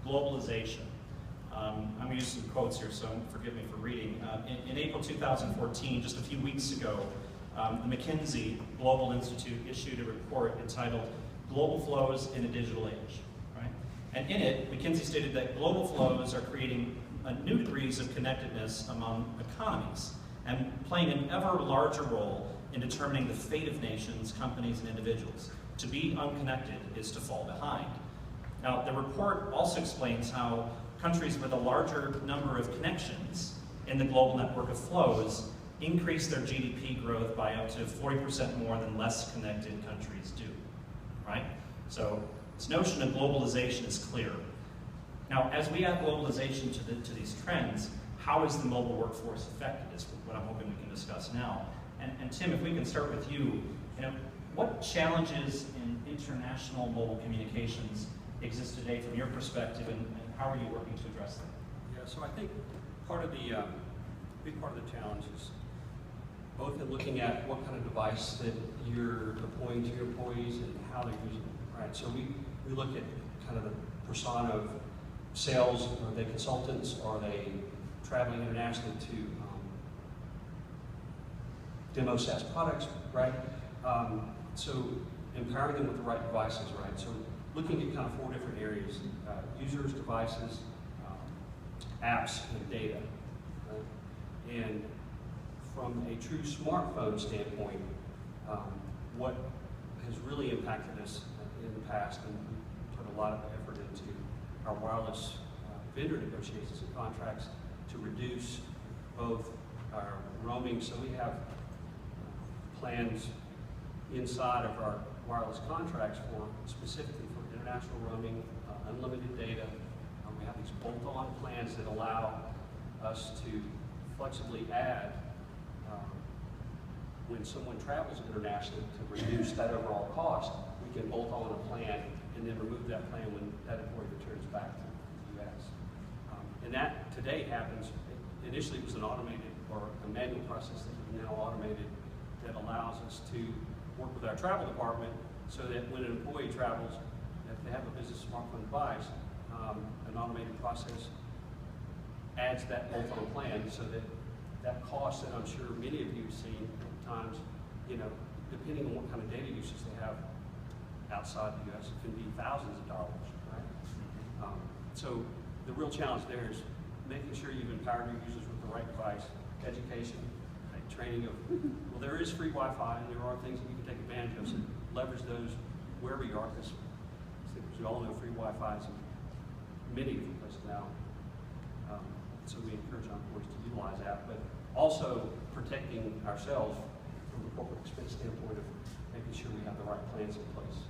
globalization. I'm going to use some quotes here, so forgive me for reading. In April 2014, just a few weeks ago, the McKinsey Global Institute issued a report entitled Global Flows in a Digital Age. Right? And in it, McKinsey stated that global flows are creating new degrees of connectedness among economies and playing an ever larger role in determining the fate of nations, companies, and individuals. To be unconnected is to fall behind. Now, the report also explains how countries with a larger number of connections in the global network of flows increase their GDP growth by up to 40% more than less connected countries do, right? So this notion of globalization is clear. Now, as we add globalization to these trends, how is the mobile workforce affected is what I'm hoping we can discuss now. And Tim, if we can start with you, what challenges in international mobile communications exist today from your perspective, and how are you working to address them? Yeah, so I think big part of the challenge is both in looking at what kind of device that you're deploying to your employees and how they're using it, right? So we look at kind of the persona of sales. Are they consultants? Are they traveling internationally to demo SaaS products, right? So empowering them with the right devices, right? So looking at kind of 4 different areas: users, devices, apps, and data. Right? And from a true smartphone standpoint, what has really impacted us in the past, and we put a lot of effort into our wireless vendor negotiations and contracts to reduce both our roaming. So we have plans inside of our wireless contracts specifically for international roaming, unlimited data. We have these bolt-on plans that allow us to flexibly add when someone travels internationally to reduce that overall cost. We can bolt on a plan and then remove that plan when that employee returns back to the U.S. And that today happens. Initially, it was an automated or a manual process that we've now automated that allows us to work with our travel department so that when an employee travels, if they have a business smartphone device, an automated process adds that bolt-on plan so that that cost that I'm sure many of you have seen at times, depending on what kind of data usage they have outside the U.S., it can be thousands of dollars, right? So the real challenge there is making sure you've empowered your users with the right device, education, training of, well, there is free Wi-Fi, and there are things that you can take advantage of, so leverage those wherever you are, because we all know free Wi-Fi is in many different places now. So we encourage our employees to utilize that, but also protecting ourselves from a corporate expense standpoint of making sure we have the right plans in place.